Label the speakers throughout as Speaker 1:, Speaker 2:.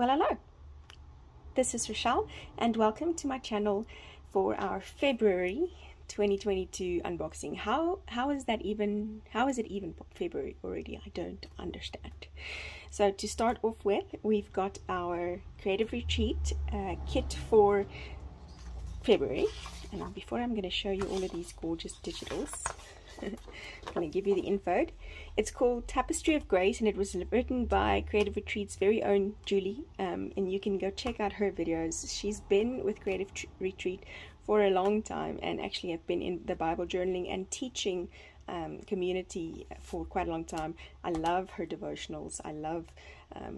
Speaker 1: Well, hello, this is Rochelle and welcome to my channel for our February 2022 unboxing. How is it even February already? I don't understand. So to start off with, we've got our Creative Retreat kit for February, and before I'm going to show you all of these gorgeous digitals, I'm going to give you the info. It's called Tapestry of Grace, and it was written by Creative Retreat's very own Julie, and you can go check out her videos. She's been with Creative Retreat for a long time, and actually have been in the Bible journaling and teaching community for quite a long time. I love her devotionals. I love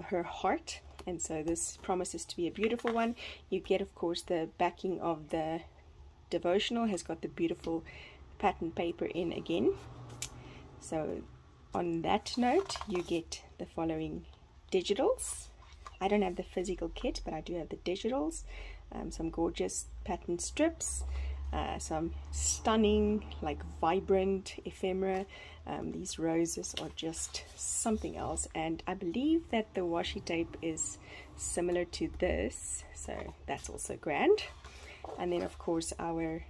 Speaker 1: her heart, and so this promises to be a beautiful one. You get, of course, the backing of the devotional has got the beautiful pattern paper in again. So on that note, you get the following digitals. I don't have the physical kit, but I do have the digitals. Some gorgeous pattern strips, some stunning, like vibrant ephemera. These roses are just something else, and I believe that the washi tape is similar to this, so that's also grand. And then of course our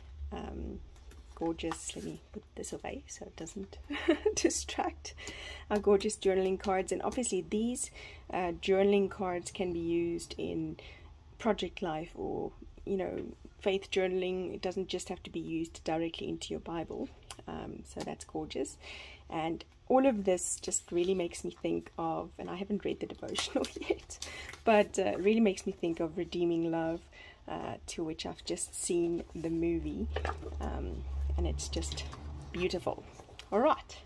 Speaker 1: gorgeous, let me put this away so it doesn't distract, our gorgeous journaling cards. And obviously these journaling cards can be used in project life or, you know, faith journaling. It doesn't just have to be used directly into your Bible. So that's gorgeous, and all of this just really makes me think of, and I haven't read the devotional yet, but really makes me think of Redeeming Love, to which I've just seen the movie, and it's just beautiful. All right,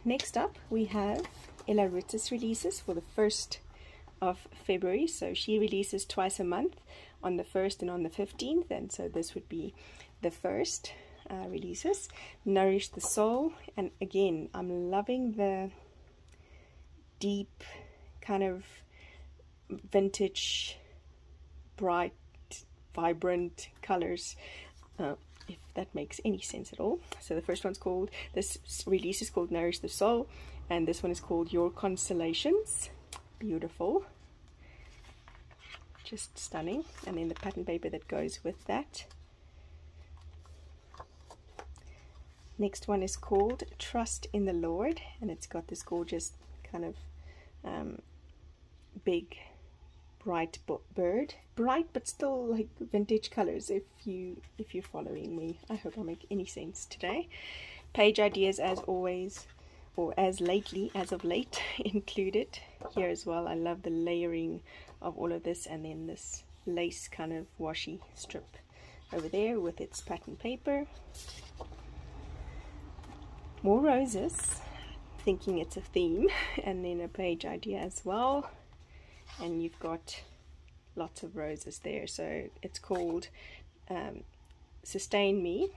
Speaker 1: next up we have Ella Ritter's releases for the 1st of February. So she releases twice a month, on the 1st and on the 15th, and so this would be the first releases. Nourish the Soul, and again I'm loving the deep kind of vintage, bright, vibrant colors, if that makes any sense at all. So the first one's called, this release is called Nourish the Soul, and this one is called Your Consolations. Beautiful, just stunning. And then the pattern paper that goes with that. Next one is called Trust in the Lord, and it's got this gorgeous kind of big bright bird, bright but still like vintage colors, if you're following me. I hope I make any sense today. Page ideas as always, or as of late included here as well. I love the layering of all of this, and then this lace kind of washi strip over there with its pattern paper. More roses, thinking it's a theme, and then a page idea as well. And you've got lots of roses there. So it's called Sustain Me,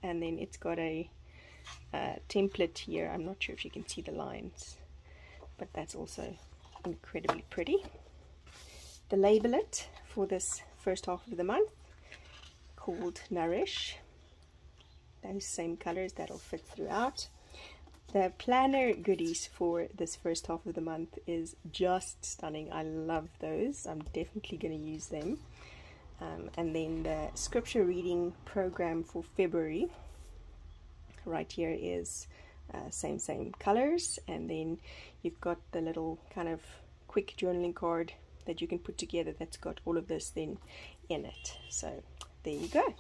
Speaker 1: and then it's got a template here. I'm not sure if you can see the lines, but that's also incredibly pretty. The labelette for this first half of the month, called Nourish. Those same colors that'll fit throughout. The planner goodies for this first half of the month is just stunning. I love those. I'm definitely going to use them. And then the scripture reading program for February right here is same colors, and then you've got the little kind of quick journaling card that you can put together that's got all of this then in it. So there you go.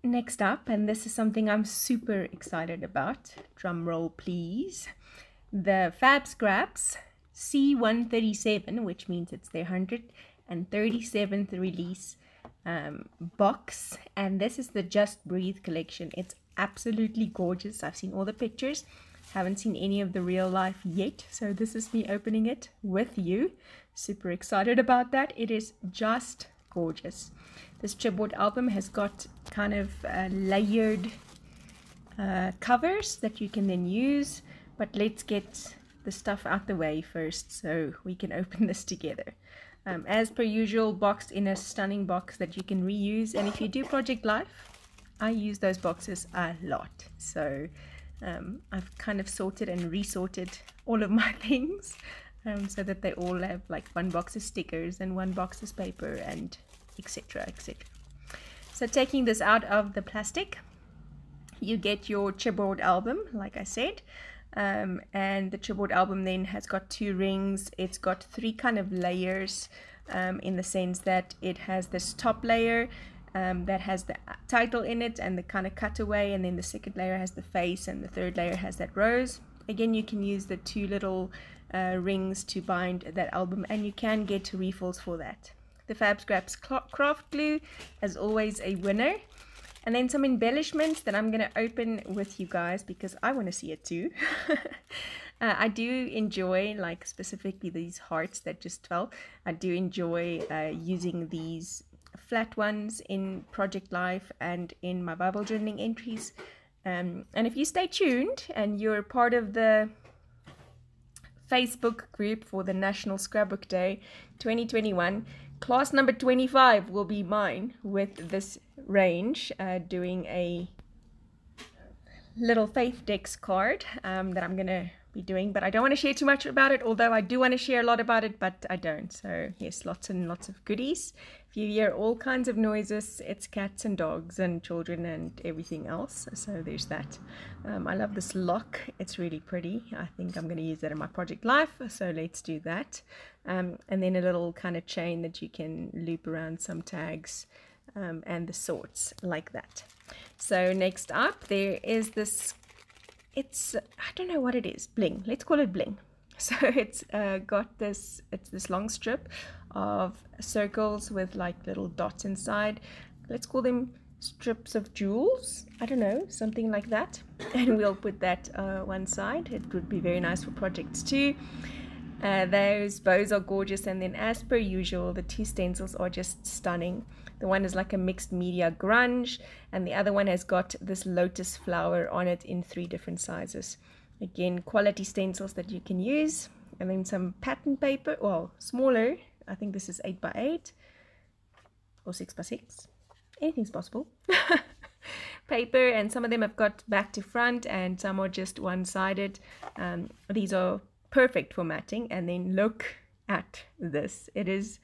Speaker 1: Next up, and this is something I'm super excited about, drum roll please, the Fab Scraps C137, which means it's their 137th release box, and this is the Just Breathe collection. It's absolutely gorgeous. I've seen all the pictures, haven't seen any of the real life yet, so this is me opening it with you. Super excited about that. It is just gorgeous. This chipboard album has got kind of layered covers that you can then use, but let's get the stuff out the way first so we can open this together. As per usual, boxed in a stunning box that you can reuse, and if you do project life, I use those boxes a lot, so I've kind of sorted and resorted all of my things so that they all have like one box of stickers and one box of paper and etc, etc. So taking this out of the plastic, you get your chipboard album, like I said, and the chipboard album then has got 2 rings. It's got 3 kind of layers, in the sense that it has this top layer that has the title in it and the kind of cutaway, and then the second layer has the face, and the third layer has that rose. Again, you can use the 2 little rings to bind that album, and you can get refills for that. The Fab Scraps craft glue, as always, a winner. And then some embellishments that I'm going to open with you guys because I want to see it too. I do enjoy, like specifically these hearts that just fell. I do enjoy using these flat ones in Project Life and in my Bible journaling entries. And if you stay tuned and you're part of the Facebook group for the National Scrapbook Day 2021, class number 25 will be mine with this range, doing a little Faith Decks card that I'm going to be doing, but I don't want to share too much about it, although I do want to share a lot about it, but I don't. So yes, lots and lots of goodies. If you hear all kinds of noises, it's cats and dogs and children and everything else, so there's that. I love this lock, it's really pretty. I think I'm going to use that in my Project Life, so let's do that. And then a little kind of chain that you can loop around some tags, and the sorts like that. So next up there is this, it's, I don't know what it is, bling, let's call it bling. So it's got this, it's this long strip of circles with like little dots inside. Let's call them strips of jewels, I don't know, something like that. And we'll put that one side. It would be very nice for projects too. Those bows are gorgeous, and then as per usual the 2 stencils are just stunning. The one is like a mixed media grunge, and the other one has got this lotus flower on it in 3 different sizes. Again, quality stencils that you can use. And then some pattern paper, well, smaller, I think this is 8x8 or 6x6, anything's possible. Paper, and some of them have got back to front and some are just one-sided. These are perfect for matting. And then look at this, it is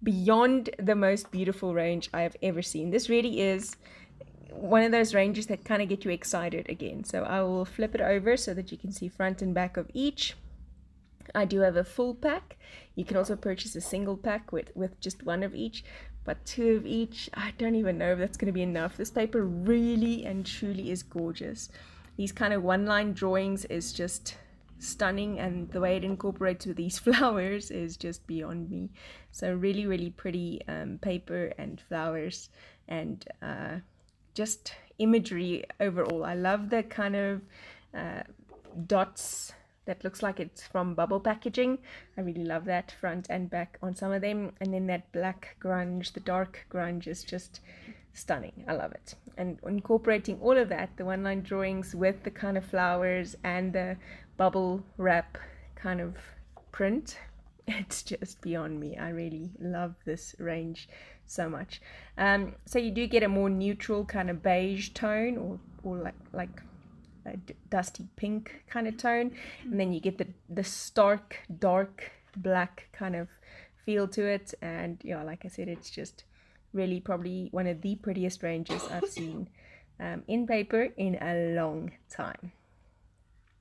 Speaker 1: beyond the most beautiful range I have ever seen. This really is one of those ranges that kind of get you excited again. So I will flip it over so that you can see front and back of each. I do have a full pack. You can also purchase a single pack with just 1 of each, but 2 of each, I don't even know if that's going to be enough. This paper really and truly is gorgeous. These kind of one-line drawings is just stunning, and the way it incorporates with these flowers is just beyond me. So really, really pretty paper and flowers, and just imagery overall. I love the kind of dots that looks like it's from bubble packaging. I really love that front and back on some of them. And then that black grunge, the dark grunge, is just stunning. I love it. And incorporating all of that, the one-line drawings with the kind of flowers and the bubble wrap kind of print, it's just beyond me. I really love this range so much. So you do get a more neutral kind of beige tone, or like a dusty pink kind of tone, and then you get the stark dark black kind of feel to it. And yeah, like I said, it's just really probably one of the prettiest ranges I've seen in paper in a long time.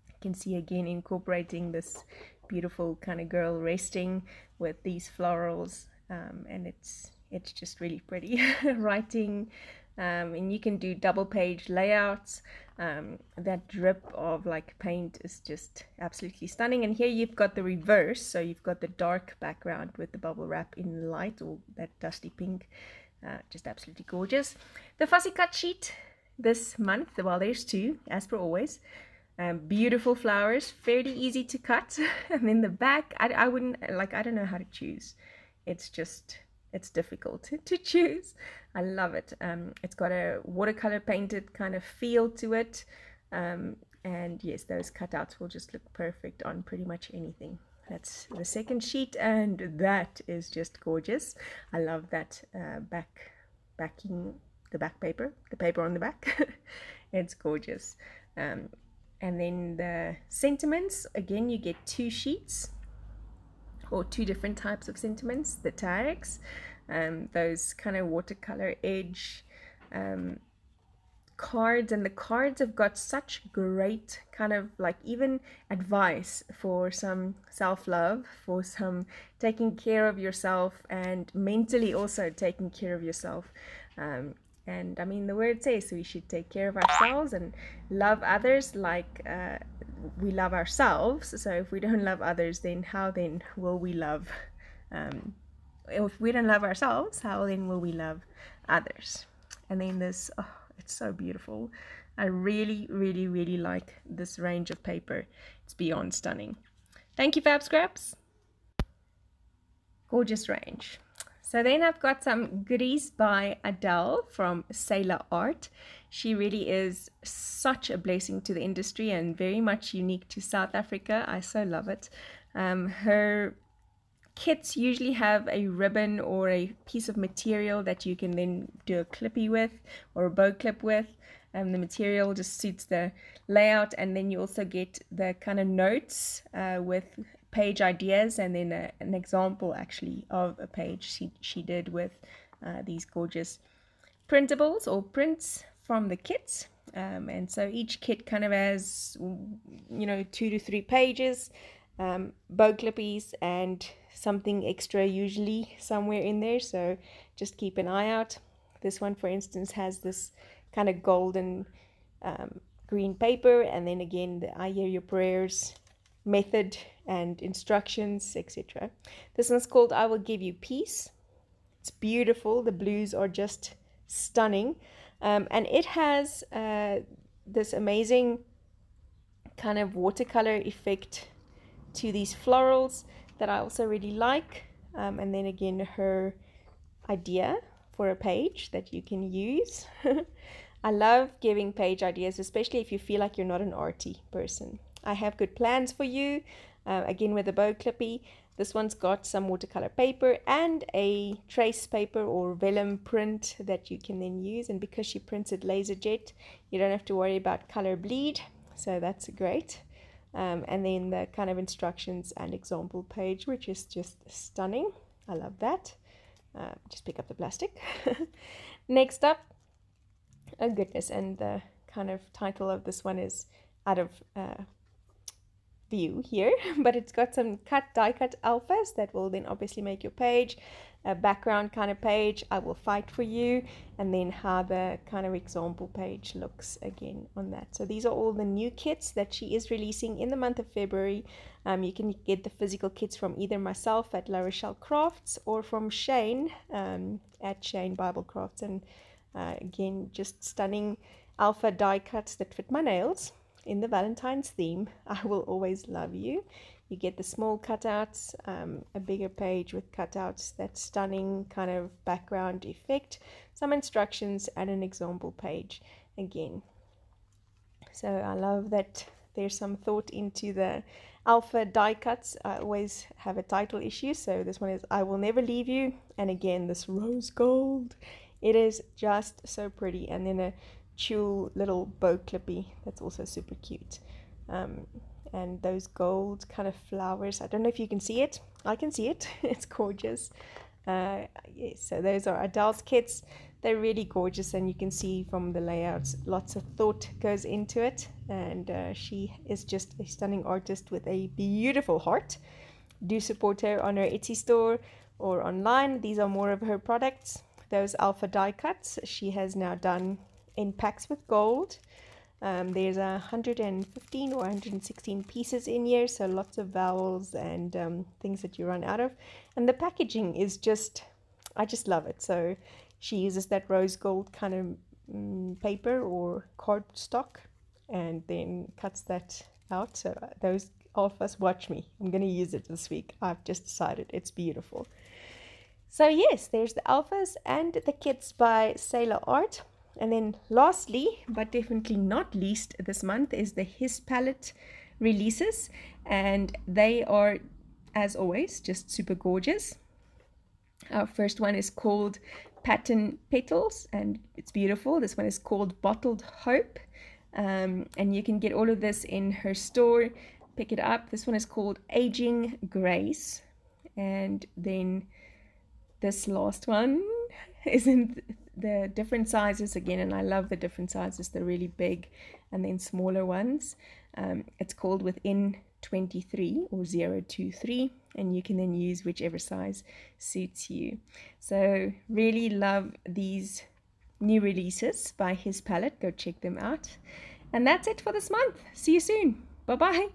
Speaker 1: You can see again incorporating this beautiful kind of girl resting with these florals, and it's just really pretty. Writing, and you can do double page layouts. That drip of like paint is just absolutely stunning. And here you've got the reverse, so you've got the dark background with the bubble wrap in light, or that dusty pink. Just absolutely gorgeous. The fussy cut sheet this month, well, there's 2 as per always. Beautiful flowers, fairly easy to cut. And then the back, I wouldn't, like, I don't know how to choose. It's just, it's difficult to choose. I love it. It's got a watercolor painted kind of feel to it. And yes, those cutouts will just look perfect on pretty much anything. That's the second sheet, and that is just gorgeous. I love that backing, the back paper, the paper on the back. It's gorgeous. And then the sentiments, again, you get 2 sheets or 2 different types of sentiments. The tags, those kind of watercolor edge cards, and the cards have got such great kind of like even advice for some self-love, for some taking care of yourself, and mentally also taking care of yourself. And I mean, the word says we should take care of ourselves and love others like we love ourselves. So if we don't love others, then how then will we love if we don't love ourselves, how then will we love others? And then this, oh, it's so beautiful. I really, really, really like this range of paper. It's beyond stunning. Thank you, Fab Scraps. Gorgeous range. So then I've got some goodies by Adele from Sailor Art. She really is such a blessing to the industry and very much unique to South Africa. I so love it. Her kits usually have a ribbon or a piece of material that you can then do a clippy with or a bow clip with. The material just suits the layout, and then you also get the kind of notes with page ideas, and then an example actually of a page she did with these gorgeous printables or prints from the kits. And so each kit kind of has 2 to 3 pages, bow clippies, and something extra usually somewhere in there, so just keep an eye out. This one, for instance, has this kind of golden green paper, and then again the I Hear Your Prayers method and instructions, etc. This one's called I Will Give You Peace. It's beautiful. The blues are just stunning, and it has this amazing kind of watercolor effect to these florals that I also really like. And then again, her idea for a page that you can use. I love giving page ideas, especially if you feel like you're not an arty person. I have good plans for you. Again, with a bow clippy. This one's got some watercolor paper and a trace paper or vellum print that you can then use. And because she prints it laser jet, you don't have to worry about color bleed. So that's great. And then the kind of instructions and example page, which is just stunning. I love that. Just pick up the plastic. Next up, oh goodness, and the kind of title of this one is out of view here, but it's got some die cut alphas that will then obviously make your page a background kind of page. I Will Fight For You, and then how the kind of example page looks again on that. So these are all the new kits that she is releasing in the month of February. You can get the physical kits from either myself at La Rochelle Crafts or from Shane at Shane Bible Crafts. And again, just stunning alpha die cuts that fit my nails in the Valentine's theme. I Will Always Love You. You get the small cutouts, a bigger page with cutouts, that stunning kind of background effect, some instructions, and an example page again. So I love that there's some thought into the alpha die cuts. I always have a title issue, so this one is I Will Never Leave You. And again, this rose gold. It is just so pretty. And then a tulle little bow clippy that's also super cute. And those gold kind of flowers, I don't know if you can see it. I can see it. It's gorgeous. Yes, so those are Adele's kits. They're really gorgeous, and you can see from the layouts lots of thought goes into it. And she is just a stunning artist with a beautiful heart. Do support her on her Etsy store or online. These are more of her products. Those alpha die cuts she has now done in packs with gold. There's 115 or 116 pieces in here, so lots of vowels and things that you run out of. And the packaging is just, I just love it. So she uses that rose gold kind of paper or cardstock and then cuts that out. So those of us, watch me. I'm going to use it this week. I've just decided. It's beautiful. So yes, there's the alphas and the kits by Sailor Art. And then lastly, but definitely not least this month, is the His Palette releases. And they are, as always, just super gorgeous. Our first one is called Pattern Petals, and it's beautiful. This one is called Bottled Hope. And you can get all of this in her store. Pick it up. This one is called Aging Grace. And then this last one is in the different sizes again, and I love the different sizes, the really big and then smaller ones. It's called Within 23 or 023, and you can then use whichever size suits you. So really love these new releases by his palette. Go check them out. And that's it for this month. See you soon. Bye bye.